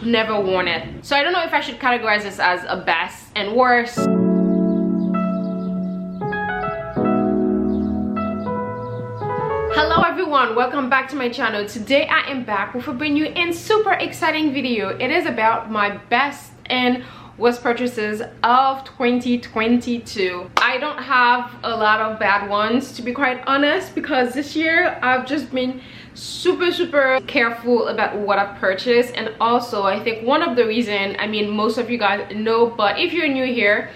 never worn it. So I don't know if I should categorize this as a best and worst. Hello everyone, welcome back to my channel. Today I am back with a brand new and super exciting video. It is about my best and worst purchases of 2022. I don't have a lot of bad ones, to be quite honest, because this year I've just been super careful about what I've purchased. And also I think one of the reason, I mean, most of you guys know, but if you're new here,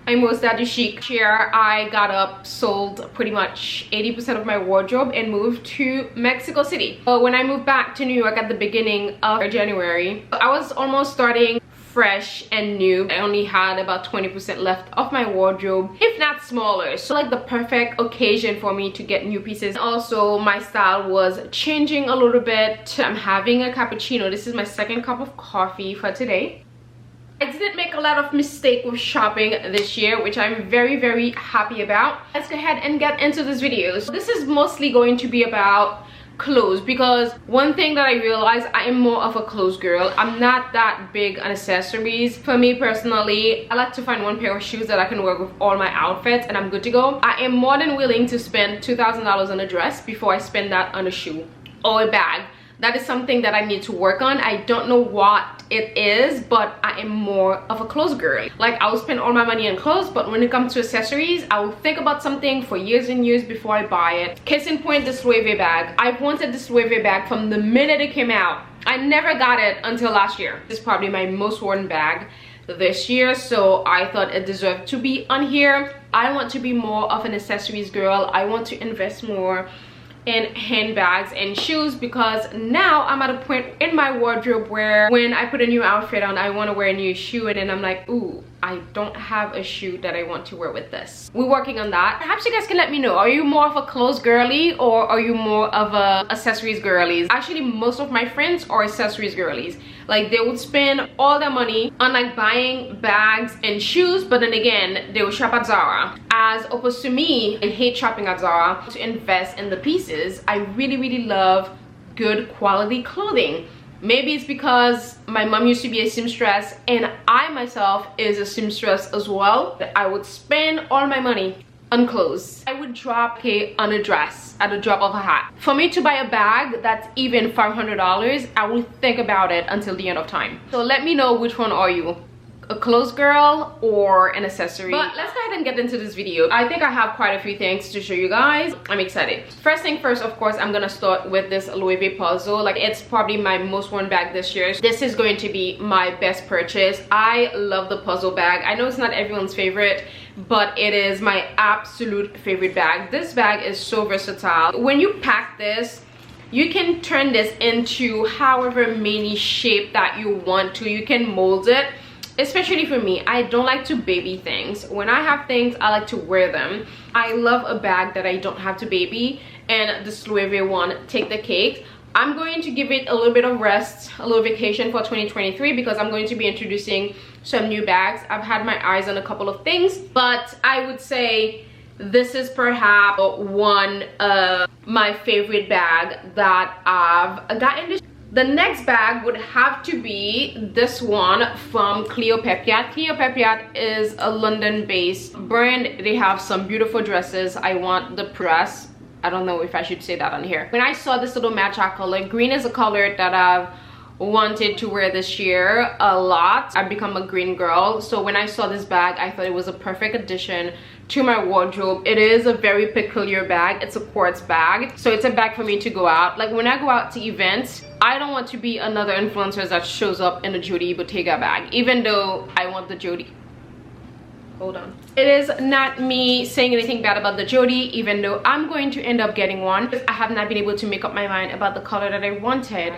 I'm with DadouChic. Here I got up, sold pretty much 80% of my wardrobe and moved to Mexico City. But when I moved back to New York at the beginning of January, I was almost starting fresh and new. I only had about 20% left of my wardrobe, if not smaller. So like the perfect occasion for me to get new pieces. Also, my style was changing a little bit. I'm having a cappuccino. This is my second cup of coffee for today. I didn't make a lot of mistake with shopping this year, which I'm very happy about. Let's go ahead and get into this video. So this is mostly going to be about clothes, because one thing that I realized, I am more of a clothes girl. I'm not that big on accessories. For me personally, I like to find one pair of shoes that I can wear with all my outfits and I'm good to go. I am more than willing to spend $2,000 on a dress before I spend that on a shoe or a bag. That is something that I need to work on. I don't know what it is, but I am more of a clothes girl. Like, I will spend all my money on clothes, but when it comes to accessories, I will think about something for years and years before I buy it. Case in point, this Loewe bag. I've wanted this Loewe bag from the minute it came out. I never got it until last year. This is probably my most worn bag this year, so I thought it deserved to be on here. I want to be more of an accessories girl. I want to invest more in handbags and shoes, because now I'm at a point in my wardrobe where when I put a new outfit on, I want to wear a new shoe, and then I'm like, ooh, I don't have a shoe that I want to wear with this. We're working on that. Perhaps you guys can let me know, are you more of a clothes girly or are you more of a accessories girlies? Actually, most of my friends are accessories girlies. Like, they would spend all their money on like buying bags and shoes, but then again, they would shop at Zara. As opposed to me, I hate shopping at Zara. To invest in the pieces, I really love good quality clothing. Maybe it's because my mom used to be a seamstress and I myself is a seamstress as well, that I would spend all my money on clothes. I would drop on a dress at a drop of a hat. For me to buy a bag that's even $500, I will think about it until the end of time. So let me know, which one are you? A clothes girl or an accessory? But let's go ahead and get into this video. I think I have quite a few things to show you guys. I'm excited. First thing first, of course, I'm gonna start with this Loewe puzzle. Like, it's probably my most worn bag this year. This is going to be my best purchase. I love the puzzle bag. I know it's not everyone's favorite, but it is my absolute favorite bag. This bag is so versatile. When you pack this, you can turn this into however many shape that you want to. You can mold it. Especially for me, I don't like to baby things. When I have things, I like to wear them. I love a bag that I don't have to baby, and this Loewe one, take the cake. I'm going to give it a little bit of rest, a little vacation for 2023, because I'm going to be introducing some new bags. I've had my eyes on a couple of things, but I would say this is perhaps one of my favorite bag that I've gotten this. The next bag would have to be this one from Cleopatra. Cleopatra is a London-based brand. They have some beautiful dresses. I want the press. I don't know if I should say that on here. When I saw this little matcha color, green is a color that I've wanted to wear this year a lot. I've become a green girl, so when I saw this bag, I thought it was a perfect addition to my wardrobe. It is a very peculiar bag. It's a quartz bag, so it's a bag for me to go out. Like, when I go out to events, I don't want to be another influencer that shows up in a Jody Bottega bag, even though I want the Jody. Hold on. It is not me saying anything bad about the Jody, even though I'm going to end up getting one. I have not been able to make up my mind about the color that I wanted.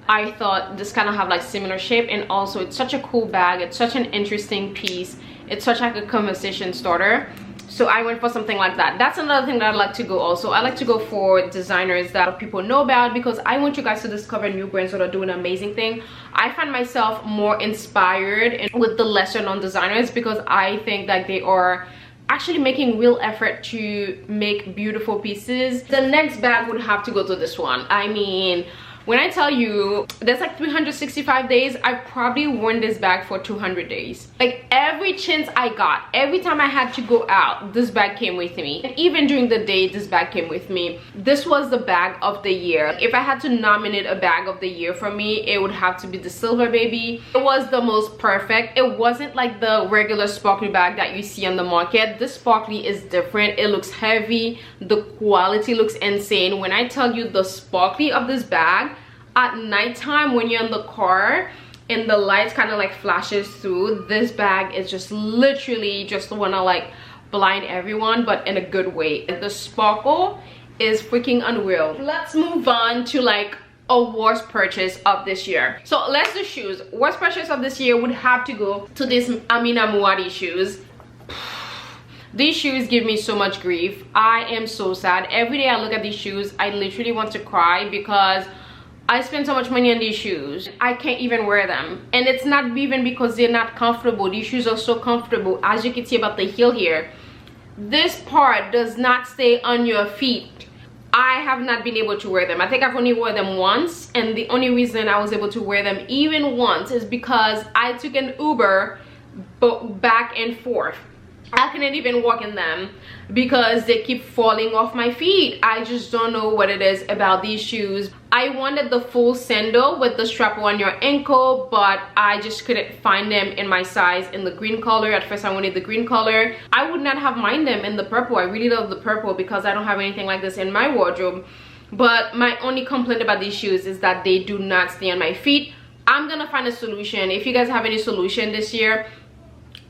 I thought this kind of have like similar shape, and also it's such a cool bag. It's such an interesting piece. It's such like a conversation starter. So I went for something like that. That's another thing that I like to go also. I like to go for designers that people know about, because I want you guys to discover new brands that are doing an amazing thing. I find myself more inspired with the lesser known designers, because I think that they are actually making real effort to make beautiful pieces. The next bag would have to go to this one. I mean, When I tell you there's like 365 days, I've probably worn this bag for 200 days. Like every chance I got, every time I had to go out, this bag came with me. And even during the day, this bag came with me. This was the bag of the year. If I had to nominate a bag of the year for me, it would have to be the Silver Baby. It was the most perfect. It wasn't like the regular sparkly bag that you see on the market. This sparkly is different. It looks heavy. The quality looks insane. When I tell you the sparkly of this bag, at nighttime when you're in the car and the lights kind of like flashes through, this bag is just literally just wanna like blind everyone, but in a good way. The sparkle is freaking unreal. Let's move on to like a worst purchase of this year. So let's do shoes. Worst purchase of this year would have to go to these Amina Muaddi shoes. These shoes give me so much grief. I am so sad. Every day I look at these shoes, I literally want to cry because I spend so much money on these shoes. I can't even wear them. And it's not even because they're not comfortable. These shoes are so comfortable. As you can see about the heel here, this part does not stay on your feet. I have not been able to wear them. I think I've only worn them once, and the only reason I was able to wear them even once is because I took an Uber back and forth. I couldn't even walk in them because they keep falling off my feet. I just don't know what it is about these shoes. I wanted the full sandal with the strap on your ankle, but I just couldn't find them in my size in the green color. At first I wanted the green color. I would not have minded them in the purple. I really love the purple because I don't have anything like this in my wardrobe. But my only complaint about these shoes is that they do not stay on my feet. I'm gonna find a solution. If you guys have any solution this year,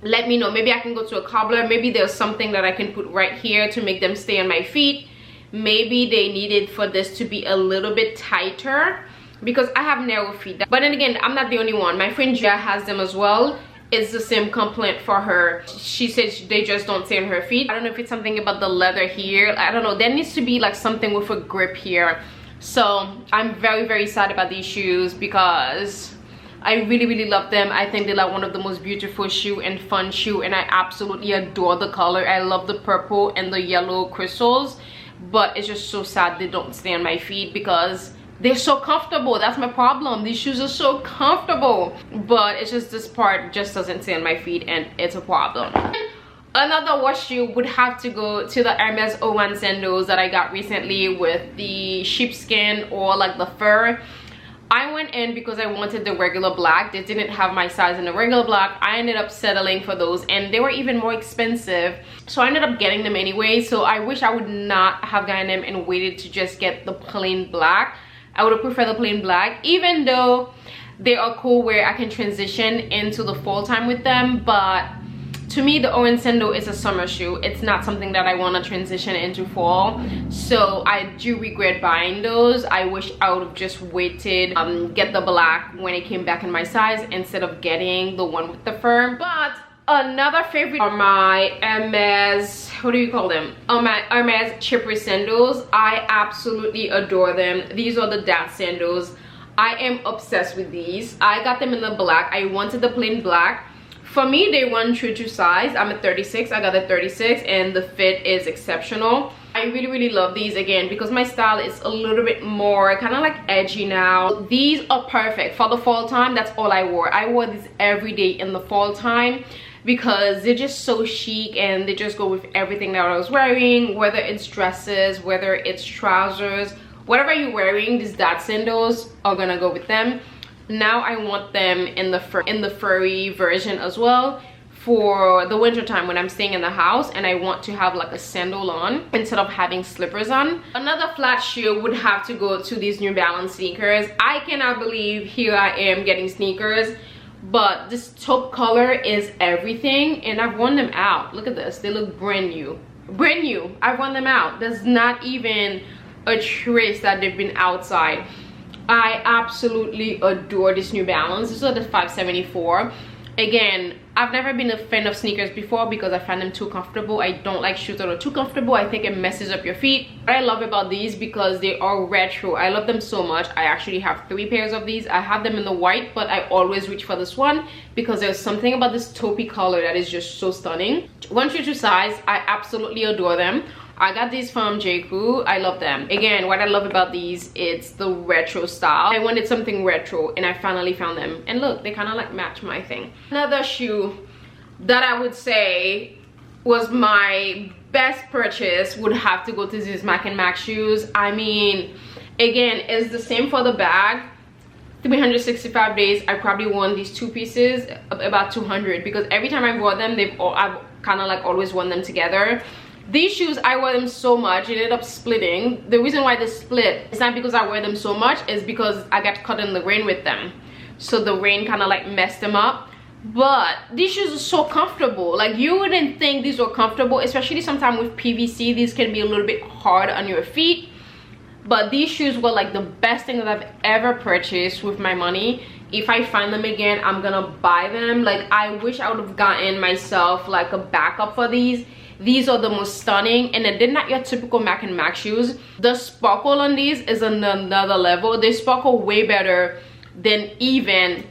let me know. Maybe I can go to a cobbler. Maybe there's something that I can put right here to make them stay on my feet. Maybe they needed for this to be a little bit tighter because I have narrow feet. But then again, I'm not the only one. My friend Gia has them as well. It's the same complaint for her. She says they just don't stay on her feet. I don't know if it's something about the leather here. I don't know. There needs to be like something with a grip here. So I'm very, very sad about these shoes because I really love them. I think they're like one of the most beautiful shoe and fun shoe, and I absolutely adore the color. I love the purple and the yellow crystals, but it's just so sad they don't stay on my feet because they're so comfortable. That's my problem. These shoes are so comfortable, but it's just this part just doesn't stay on my feet, and it's a problem. Another wash shoe would have to go to the Hermes 01 sandals that I got recently with the sheepskin or like the fur. I went in because I wanted the regular black. They didn't have my size in the regular black. I ended up settling for those, and they were even more expensive, so I ended up getting them anyway. So I wish I would not have gotten them and waited to just get the plain black. I would have preferred the plain black, even though they are cool where I can transition into the fall time with them. But to me, the orange sandal is a summer shoe. It's not something that I want to transition into fall. So I do regret buying those. I wish I would have just waited, get the black when it came back in my size instead of getting the one with the fur. But another favorite are my Hermes, what do you call them? My Hermes Chypre Sandals. I absolutely adore them. These are the dad sandals. I am obsessed with these. I got them in the black. I wanted the plain black. For me, they run true to size. I'm a 36. I got a 36 and the fit is exceptional. I really love these, again, because my style is a little bit more kind of like edgy now. These are perfect for the fall time. That's all I wore. I wore these every day in the fall time because they're just so chic and they just go with everything that I was wearing, whether it's dresses, whether it's trousers, whatever you're wearing, these dad sandals are gonna go with them. Now I want them in the furry version as well for the winter time when I'm staying in the house and I want to have like a sandal on instead of having slippers on. Another flat shoe would have to go to these New Balance sneakers. I cannot believe here I am getting sneakers, but this taupe color is everything, and I've worn them out. Look at this. They look brand new. Brand new. I've worn them out. There's not even a trace that they've been outside. I absolutely adore this New Balance. This is the 574. Again, I've never been a fan of sneakers before because I find them too comfortable. I don't like shoes that are too comfortable. I think it messes up your feet. What I love about these because they are retro. I love them so much. I actually have 3 pairs of these. I have them in the white, but I always reach for this one because there's something about this taupey color that is just so stunning. One true to size. I absolutely adore them. I got these from J.Crew. I love them. Again, what I love about these, it's the retro style. I wanted something retro and I finally found them. And look, they kind of like match my thing. Another shoe that I would say was my best purchase would have to go to these Mac and Mac shoes. I mean, again, it's the same for the bag. 365 days, I probably worn these two pieces about 200 because every time I wore them, I've kind of like always worn them together. These shoes, I wear them so much, it ended up splitting. The reason why they split, it's not because I wear them so much, it's because I got caught in the rain with them. So the rain kind of like messed them up. But these shoes are so comfortable. Like, you wouldn't think these were comfortable, especially sometimes with PVC. These can be a little bit hard on your feet. But these shoes were like the best thing that I've ever purchased with my money. If I find them again, I'm gonna buy them. Like, I wish I would have gotten myself like a backup for these. These are the most stunning, and they're not your typical Mac and Mac shoes. The sparkle on these is on another level. They sparkle way better than even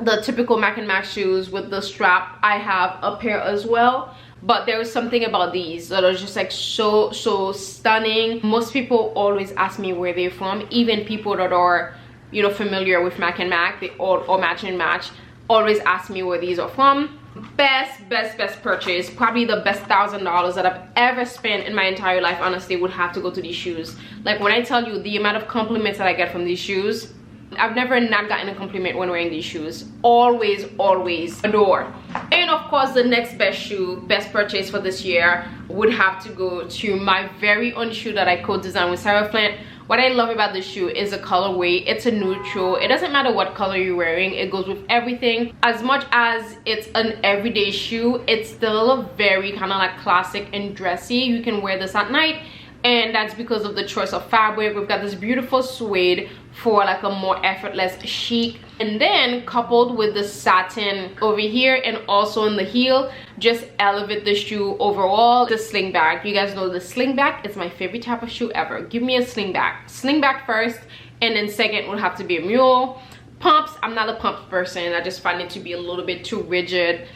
the typical Mac and Mac shoes with the strap. I have a pair as well, but there is something about these that are just like so stunning. Most people always ask me where they're from, even people that are, you know, familiar with Mac and Mac, they all or Match and Match, always ask me where these are from. Best purchase, probably the best $1,000 that I've ever spent in my entire life, honestly, would have to go to these shoes. Like, when I tell you the amount of compliments that I get from these shoes, I've never not gotten a compliment when wearing these shoes. Always adore. And of course, the next best purchase for this year would have to go to my very own shoe that I co-designed with Sarah Flint. What I love about this shoe is the colorway. It's a neutral. It doesn't matter what color you're wearing, it goes with everything. As much as it's an everyday shoe, it's still a very kind of like classic and dressy. You can wear this at night, and that's because of the choice of fabric. We've got this beautiful suede for like a more effortless chic, and then coupled with the satin over here and also in the heel, just elevate the shoe overall. The sling back, you guys know the sling back is my favorite type of shoe ever. Give me a sling back first, and then second would have to be a mule. Pumps, I'm not a pumps person. I just find it to be a little bit too rigid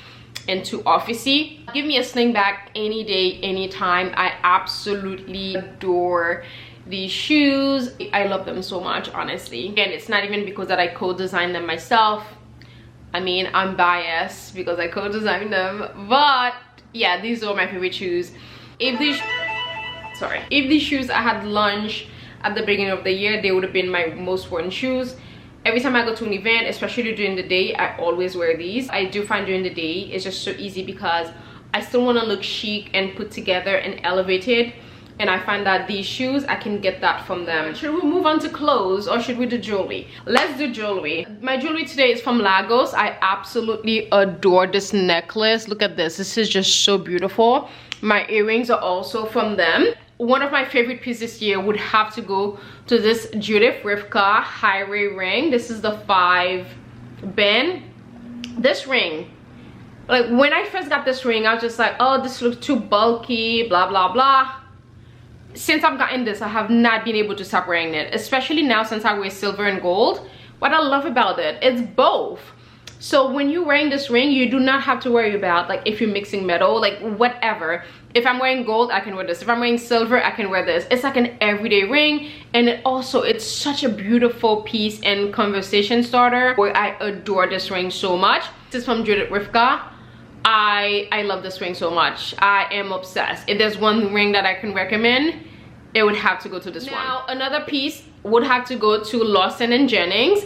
and too officey. Give me a sling back any day, anytime. I absolutely adore these shoes. I love them so much, honestly. Again, it's not even because that I co-designed them myself. I mean, I'm biased because I co-designed them, but yeah, these are my favorite shoes. If these shoes I had launched at the beginning of the year, they would have been my most worn shoes. Every time I go to an event, especially during the day, I always wear these. I do find during the day it's just so easy because I still want to look chic and put together and elevated, and I find that these shoes, I can get that from them. Should we move on to clothes or should we do jewelry? Let's do jewelry. My jewelry today is from Lagos. I absolutely adore this necklace. Look at this. This is just so beautiful. My earrings are also from them. One of my favorite pieces this year would have to go to this Judith Rivka Highway ring. This is the 5 band. This ring, like when I first got this ring, I was just like, oh, this looks too bulky, blah blah blah. Since I've gotten this, I have not been able to stop wearing it, especially now since I wear silver and gold. What I love about it, it's both. So when you're wearing this ring, you do not have to worry about like if you're mixing metal, like whatever. If I'm wearing gold, I can wear this. If I'm wearing silver, I can wear this. It's like an everyday ring, and it's such a beautiful piece and conversation starter. Where I adore this ring so much. This is from Judith Rivka. I love this ring so much. I am obsessed. If there's one ring that I can recommend, it would have to go to this one. Now, another piece would have to go to Lawson & Jennings.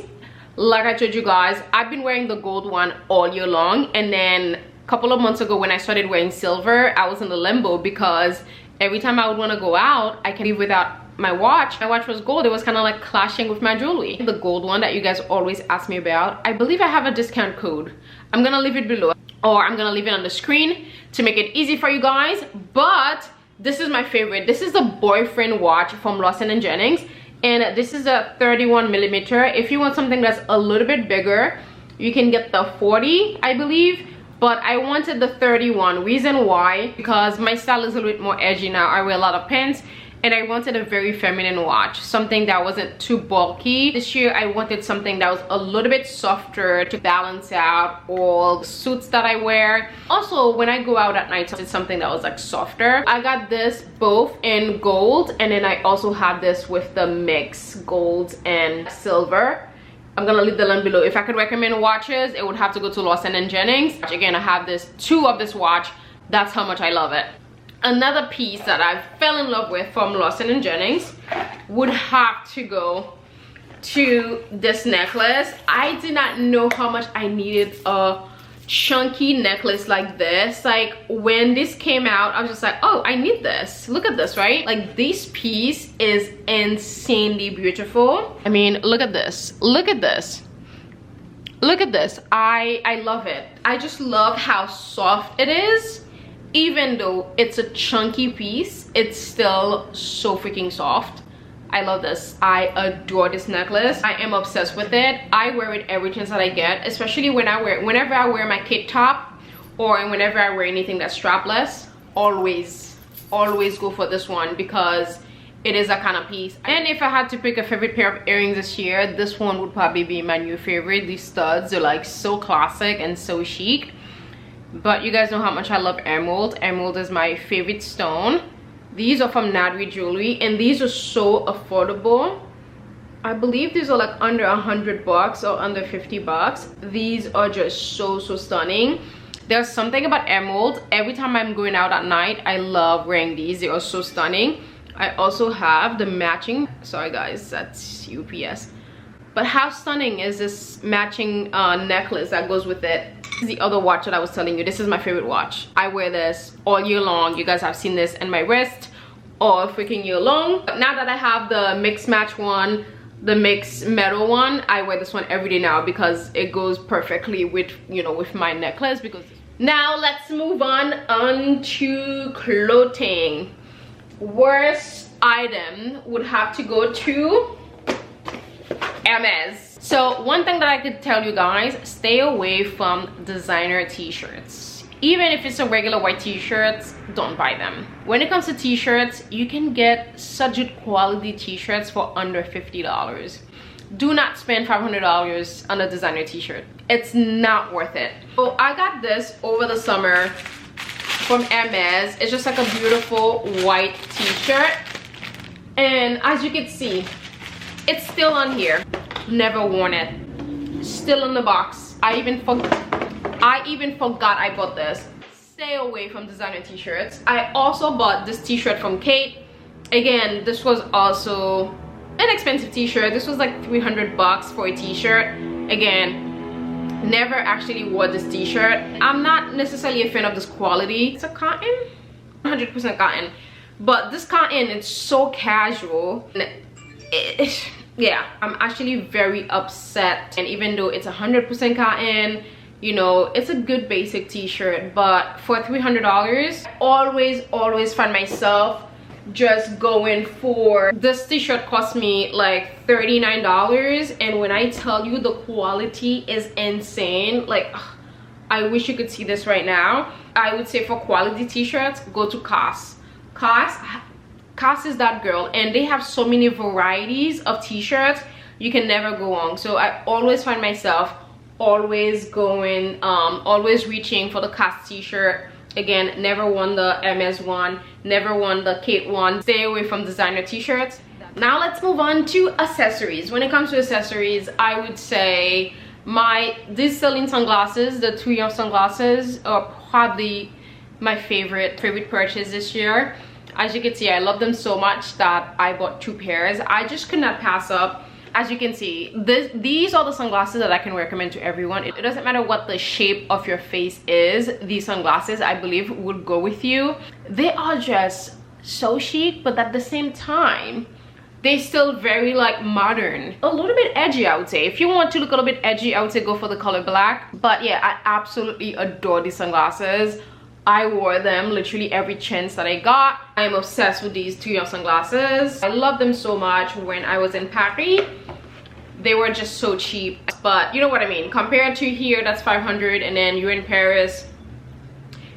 Like I told you guys, I've been wearing the gold one all year long, and then a couple of months ago when I started wearing silver, I was in the limbo because every time I would want to go out, I can leave without my watch. My watch was gold. It was kind of like clashing with my jewelry. The gold one that you guys always ask me about, I believe I have a discount code. I'm gonna leave it below, or I'm gonna leave it on the screen to make it easy for you guys. But this is my favorite. This is the boyfriend watch from Lawson & Jennings, and this is a 31mm. If you want something that's a little bit bigger, you can get the 40, I believe, but I wanted the 31. Reason why, because my style is a little bit more edgy now. I wear a lot of pants, and I wanted a very feminine watch, something that wasn't too bulky. This year I wanted something that was a little bit softer to balance out all the suits that I wear. Also, when I go out at night, it's something that was like softer. I got this both in gold, and then I also have this with the mix gold and silver. I'm gonna leave the link below. If I could recommend watches, it would have to go to Lawson and Jennings. Again, I have two of this watch. That's how much I love it. Another piece that I fell in love with from Lawson and Jennings would have to go to this necklace. I did not know how much I needed a chunky necklace like this. Like when this came out, I was just like, oh, I need this. Look at this, right? Like this piece is insanely beautiful. I mean, look at this. Look at this. Look at this. I love it. I just love how soft it is. Even though it's a chunky piece, it's still so freaking soft. I love this. I adore this necklace. I am obsessed with it. I wear it every chance that I get, especially whenever I wear my kid top, or whenever I wear anything that's strapless. Always go for this one because it is a kind of piece. And if I had to pick a favorite pair of earrings this year, this one would probably be my new favorite. These studs are like so classic and so chic. But you guys know how much I love emerald. Emerald is my favorite stone. These are from Maddy Jewelry, and these are so affordable. I believe these are like under $100 or under $50. These are just so stunning. There's something about emerald. Every time I'm going out at night, I love wearing these. They are so stunning. I also have the matching, sorry guys, that's UPS. But how stunning is this matching necklace that goes with it? This is the other watch that I was telling you. This is my favorite watch. I wear this all year long. You guys have seen this in my wrist all freaking year long. But now that I have the mix match one, the mix metal one, I wear this one every day now because it goes perfectly with, you know, with my necklace. Because now let's move on to clothing. Worst item would have to go to Hermes. So one thing that I could tell you guys, stay away from designer t-shirts. Even if it's a regular white t-shirt, don't buy them. When it comes to t-shirts, you can get such good quality t-shirts for under $50. Do not spend $500 on a designer t-shirt. It's not worth it. So I got this over the summer from Hermes. It's just like a beautiful white t-shirt, and as you can see, it's still on here. Never worn it. Still in the box. I even forgot I bought this. Stay away from designer t-shirts. I also bought this t-shirt from Khaite. Again, this was also an expensive t-shirt. This was like $300 for a t-shirt. Again, never actually wore this t-shirt. I'm not necessarily a fan of this quality. It's a cotton, 100% cotton, but this cotton, it's so casual. Yeah, I'm actually very upset. And even though it's 100% cotton, you know, it's a good basic t-shirt, but for $300, I always find myself just going for this t-shirt. Cost me like $39, and when I tell you the quality is insane, like I wish you could see this right now. I would say for quality t-shirts, go to COS. COS is that girl, and they have so many varieties of t-shirts. You can never go wrong. So I always find myself always reaching for the COS t-shirt. Again, never won the Hermes one, never won the Khaite one. Stay away from designer t-shirts. Now let's move on to accessories. When it comes to accessories, I would say these Celine sunglasses, the Triomphe sunglasses, are probably my favorite purchase this year. As you can see, I love them so much that I bought 2 pairs. I just could not pass up. As you can see, these are the sunglasses that I can recommend to everyone. It doesn't matter what the shape of your face is, these sunglasses, I believe, would go with you. They are just so chic, but at the same time, they're still very like modern. A little bit edgy, I would say. If you want to look a little bit edgy, I would say go for the color black. But yeah, I absolutely adore these sunglasses. I wore them literally every chance that I got. I am obsessed with these Triomphe sunglasses. I love them so much. When I was in Paris, they were just so cheap. But you know what I mean. Compared to here, that's 500, and then you're in Paris,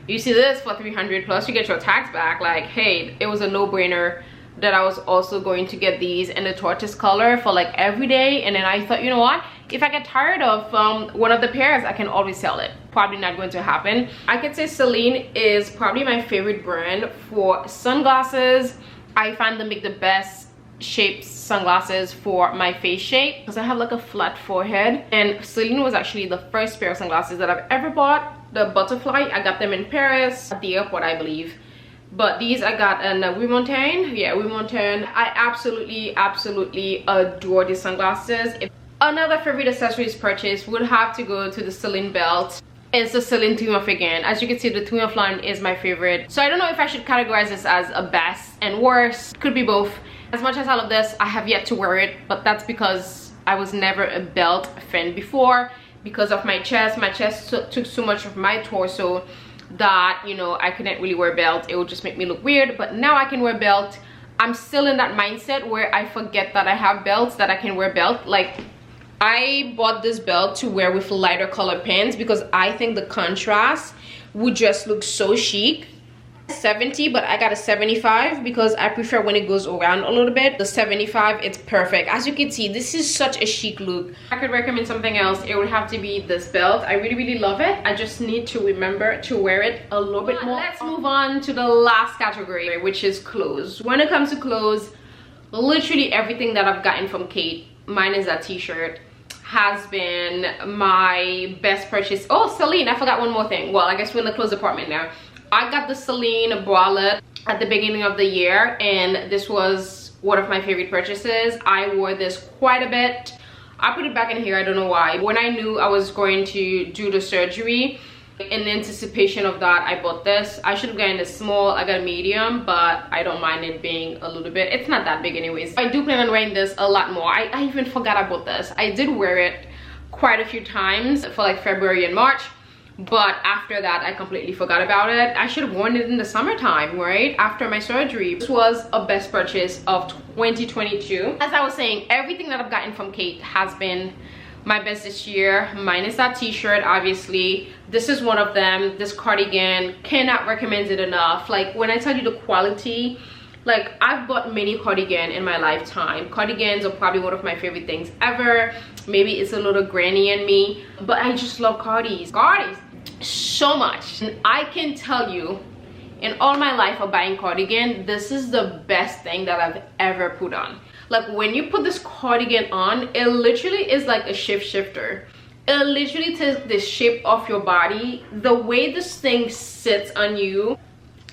you see this for 300, plus you get your tax back. Like, hey, it was a no-brainer that I was also going to get these in the tortoise color for like every day, and then I thought, you know what, if I get tired of one of the pairs, I can always sell it. Probably not going to happen. I could say Celine is probably my favorite brand for sunglasses. I find them make the best shaped sunglasses for my face shape because I have like a flat forehead, and Celine was actually the first pair of sunglasses that I've ever bought. The butterfly, I got them in Paris at the airport, I believe. But these I got in Rue Montaigne. Yeah, Rue Montaigne. I absolutely adore these sunglasses. Another favorite accessories purchase would have to go to the Celine belt. It's the Celine Triomphe again. As you can see, the Triomphe line is my favorite. So I don't know if I should categorize this as a best and worst. Could be both. As much as I love this, I have yet to wear it, but that's because I was never a belt fan before because of my chest. My chest took so much of my torso that, you know, I couldn't really wear a belt. It would just make me look weird. But now I can wear a belt. I'm still in that mindset where I forget that I have belts, that I can wear a belt. Like, I bought this belt to wear with lighter color pants because I think the contrast would just look so chic. 70, but I got a 75 because I prefer when it goes around a little bit. The 75, it's perfect. As you can see, this is such a chic look. I could recommend something else, it would have to be this belt. I really love it. I just need to remember to wear it a little bit more. Let's move on to the last category, which is clothes. When it comes to clothes, literally everything that I've gotten from Khaite, mine is that t-shirt, has been my best purchase. Oh, Celine, I forgot one more thing. Well, I guess we're in the clothes department now. I got the Celine bralette at the beginning of the year, and this was one of my favorite purchases. I wore this quite a bit. I put it back in here, I don't know why. When I knew I was going to do the surgery, in anticipation of that, I bought this. I should have gotten a small, I got a medium, but I don't mind it being a little bit, it's not that big anyways. I do plan on wearing this a lot more. I even forgot I bought this. I did wear it quite a few times for like February and March, but after that I completely forgot about it. I should have worn it in the summertime, right after my surgery. This was a best purchase of 2022. As I was saying, everything that I've gotten from Khaite has been my best this year, minus that t-shirt. Obviously this is one of them. This cardigan, cannot recommend it enough. Like, when I tell you the quality, like, I've bought many cardigan in my lifetime. Cardigans are probably one of my favorite things ever. Maybe it's a little granny in me, but I just love cardis so much. And I can tell you, in all my life of buying cardigan, this is the best thing that I've ever put on. Like, when you put this cardigan on, it literally is like a shifter. It literally takes the shape of your body. The way this thing sits on you,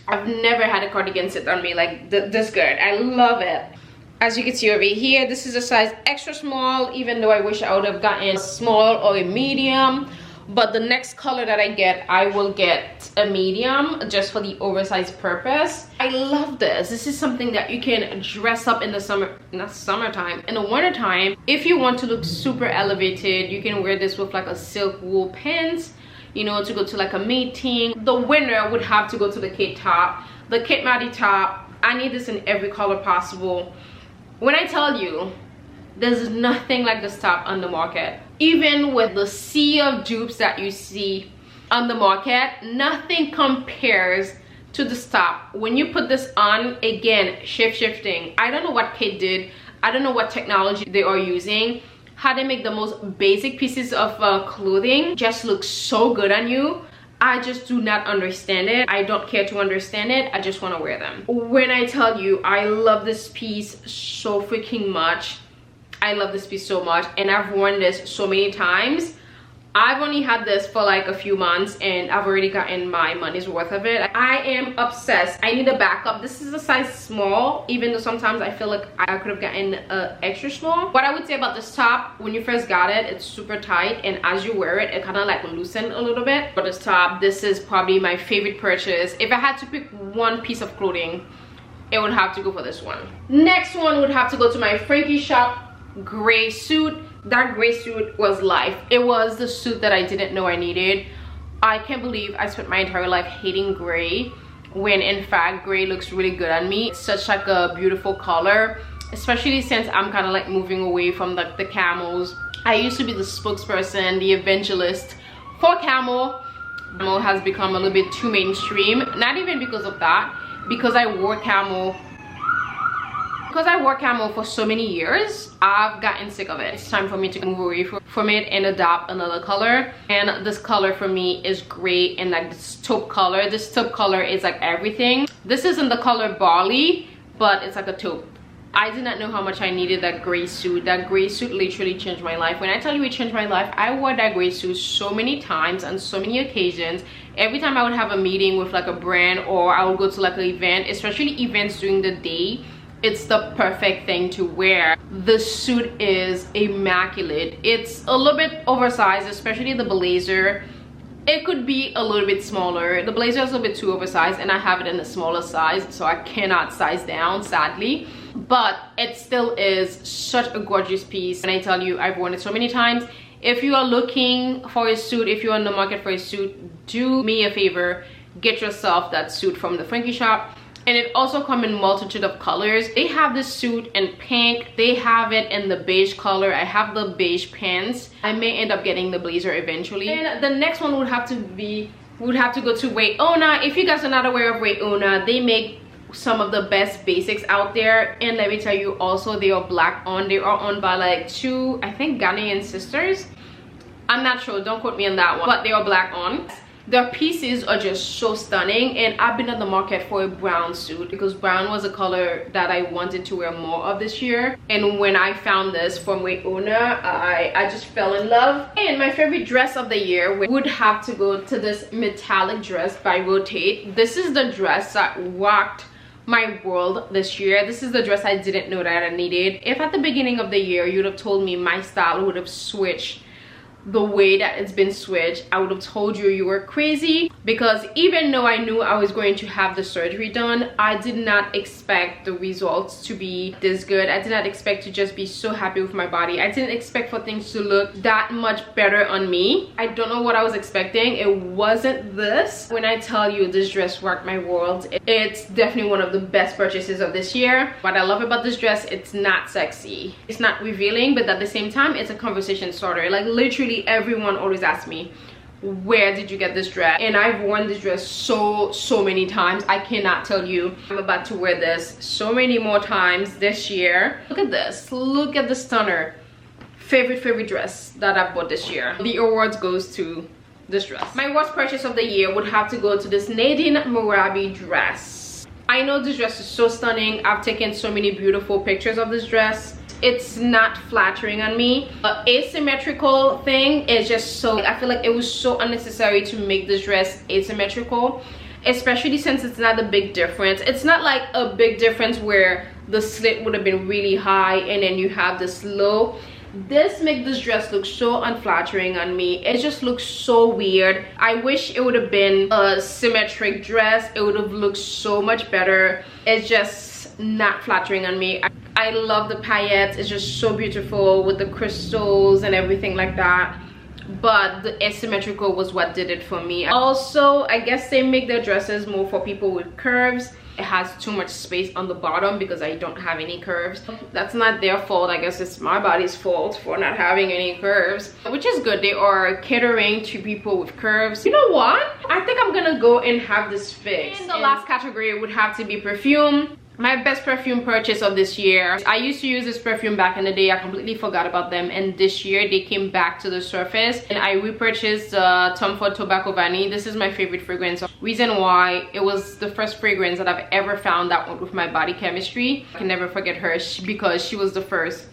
I've never had a cardigan sit on me like this good. I love it. As you can see over here, this is a size extra small, even though I wish I would have gotten a small or a medium. But the next color that I get, I will get a medium just for the oversized purpose. I love this. This is something that you can dress up in the summer, not summertime, in the wintertime. If you want to look super elevated, you can wear this with like a silk wool pants, you know, to go to like a meeting. The winner would have to go to the Khaite top, the Khaite maddy top. I need this in every color possible. When I tell you, there's nothing like this top on the market. Even with the sea of dupes that you see on the market, nothing compares to this top. When you put this on, again, shifting. I don't know what Khaite did. I don't know what technology they are using. How they make the most basic pieces of clothing just look so good on you. I just do not understand it. I don't care to understand it. I just want to wear them. When I tell you, I love this piece so freaking much. I love this piece so much, and I've worn this so many times. I've only had this for like a few months, and I've already gotten my money's worth of it. I am obsessed. I need a backup. This is a size small, even though sometimes I feel like I could have gotten an extra small. What I would say about this top, when you first got it, it's super tight, and as you wear it, it kind of like loosened a little bit. But this top, this is probably my favorite purchase. If I had to pick one piece of clothing, it would have to go for this one. Next one would have to go to my Frankie shop gray suit. That gray suit was life. It was the suit that I didn't know I needed. I can't believe I spent my entire life hating gray, when in fact gray looks really good on me. It's such like a beautiful color, especially since I'm kind of like moving away from like the camels. I used to be the spokesperson, the evangelist for camel. Camel has become a little bit too mainstream. Not even because of that, because I wore camel because I wore camo for so many years, I've gotten sick of it. It's time for me to move away from it and adopt another color. And this color for me is great, and like this taupe color. This taupe color is like everything. This isn't the color barley, but it's like a taupe. I did not know how much I needed that gray suit. That gray suit literally changed my life. When I tell you it changed my life, I wore that gray suit so many times on so many occasions. Every time I would have a meeting with like a brand, or I would go to like an event, especially events during the day, it's the perfect thing to wear. The suit is immaculate. It's a little bit oversized, especially the blazer. It could be a little bit smaller. The blazer is a little bit too oversized, and I have it in a smaller size, so I cannot size down, sadly. But it still is such a gorgeous piece, and I tell you, I've worn it so many times. If you are looking for a suit, if you're in the market for a suit, do me a favor, get yourself that suit from the Frankie shop. And it also comes in multitude of colors. They have this suit in pink. They have it in the beige color. I have the beige pants. I may end up getting the blazer eventually. And the next one would have to go to Wayona. If you guys are not aware of Wayona, they make some of the best basics out there. And let me tell you also, they are black owned. They are owned by like two, I think, Ghanaian sisters. I'm not sure, don't quote me on that one, but they are black owned. Their pieces are just so stunning, and I've been on the market for a brown suit because brown was a color that I wanted to wear more of this year. And when I found this from Wayona, I just fell in love. And my favorite dress of the year would have to go to this metallic dress by Rotate. This is the dress that rocked my world this year. This is the dress I didn't know that I needed. If at the beginning of the year you'd have told me my style would have switched the way that it's been switched, I would have told you were crazy, because even though I knew I was going to have the surgery done, I did not expect the results to be this good. I did not expect to just be so happy with my body. I didn't expect for things to look that much better on me. I don't know what I was expecting. It wasn't this. When I tell you this dress rocked my world, it's definitely one of the best purchases of this year. What I love about this dress, it's not sexy, it's not revealing, but at the same time it's a conversation starter. Like literally everyone always asks me, where did you get this dress? And I've worn this dress so many times. I cannot tell you. I'm about to wear this so many more times this year. Look at this, look at the stunner. Favorite dress that I bought this year. The awards goes to this dress. My worst purchase of the year would have to go to this Nadine Morabi dress. I know this dress is so stunning. I've taken so many beautiful pictures of this dress. It's not flattering on me. Asymmetrical thing is just so, I feel like it was so unnecessary to make this dress asymmetrical, especially since it's not a big difference. It's not like a big difference where the slit would have been really high and then you have this low. This makes this dress look so unflattering on me. It just looks so weird. I wish it would have been a symmetric dress. It would have looked so much better. It's just not flattering on me. I love the paillettes. It's just so beautiful with the crystals and everything like that. But the asymmetrical was what did it for me. Also, I guess they make their dresses more for people with curves. It has too much space on the bottom because I don't have any curves. That's not their fault. I guess it's my body's fault for not having any curves, which is good. They are catering to people with curves. You know what? I think I'm gonna go and have this fixed. And the last category would have to be perfume. My best perfume purchase of this year. I used to use this perfume back in the day. I completely forgot about them, and this year they came back to the surface and I repurchased Tom Ford Tobacco Vanille. This is my favorite fragrance. Reason why, it was the first fragrance that I've ever found that went with my body chemistry. I can never forget her because she was the first.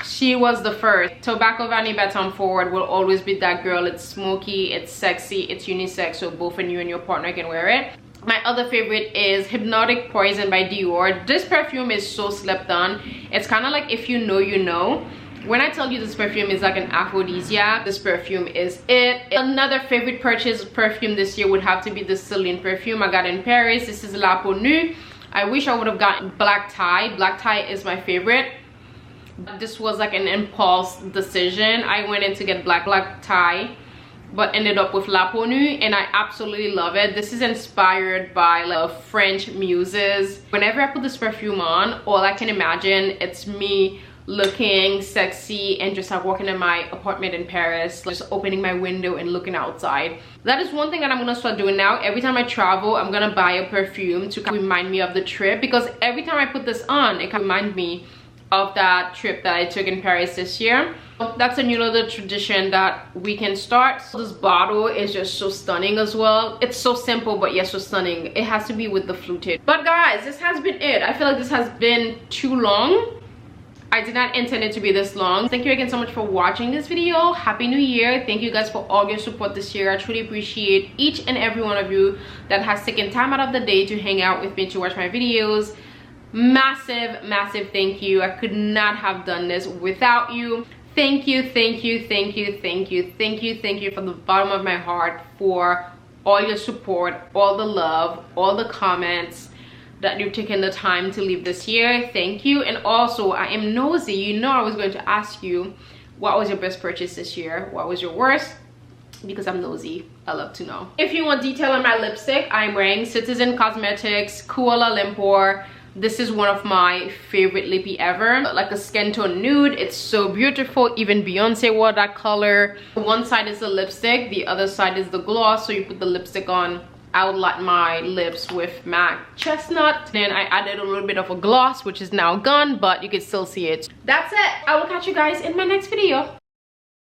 She was the first. Tobacco Vanille by Tom Ford will always be that girl. It's smoky, it's sexy, it's unisex, so both you and your partner can wear it. My other favorite is Hypnotic Poison by Dior. This perfume is so slept on. It's kind of like if you know, you know. When I tell you this perfume is like an aphrodisiac, this perfume is it. Another favorite purchase perfume this year would have to be the Celine perfume I got in Paris. This is La Peau Nue. I wish I would have gotten Black Tie. Black Tie is my favorite. This was like an impulse decision. I went in to get black tie, but ended up with La Peau Nue, and I absolutely love it. This is inspired by like French muses. Whenever I put this perfume on, all I can imagine, it's me looking sexy and just like walking in my apartment in Paris, just opening my window and looking outside. That is one thing that I'm gonna start doing now. Every time I travel, I'm gonna buy a perfume to remind me of the trip, because every time I put this on, it can remind me of that trip that I took in Paris this year. That's a new little tradition that we can start. So this bottle is just so stunning as well. It's so simple, but yes, so stunning. It has to be with the fluted. But guys, this has been it. I feel like this has been too long. I did not intend it to be this long. Thank you again so much for watching this video. Happy New Year. Thank you guys for all your support this year. I truly appreciate each and every one of you that has taken time out of the day to hang out with me to watch my videos. Massive thank you. I could not have done this without you. Thank you from the bottom of my heart for all your support, all the love, all the comments that you've taken the time to leave this year. Thank you. And also, I am nosy. You know I was going to ask you, what was your best purchase this year? What was your worst? Because I'm nosy. I love to know. If you want detail on my lipstick, I'm wearing Citizen Cosmetics Kuala Lumpur. This is one of my favorite lippy ever, like a skin tone nude. It's so beautiful. Even Beyonce wore that color. One side is the lipstick, the other side is the gloss. So you put the lipstick on. I would light my lips with MAC Chestnut. Then I added a little bit of a gloss, which is now gone, but you can still see it. That's it. I will catch you guys in my next video.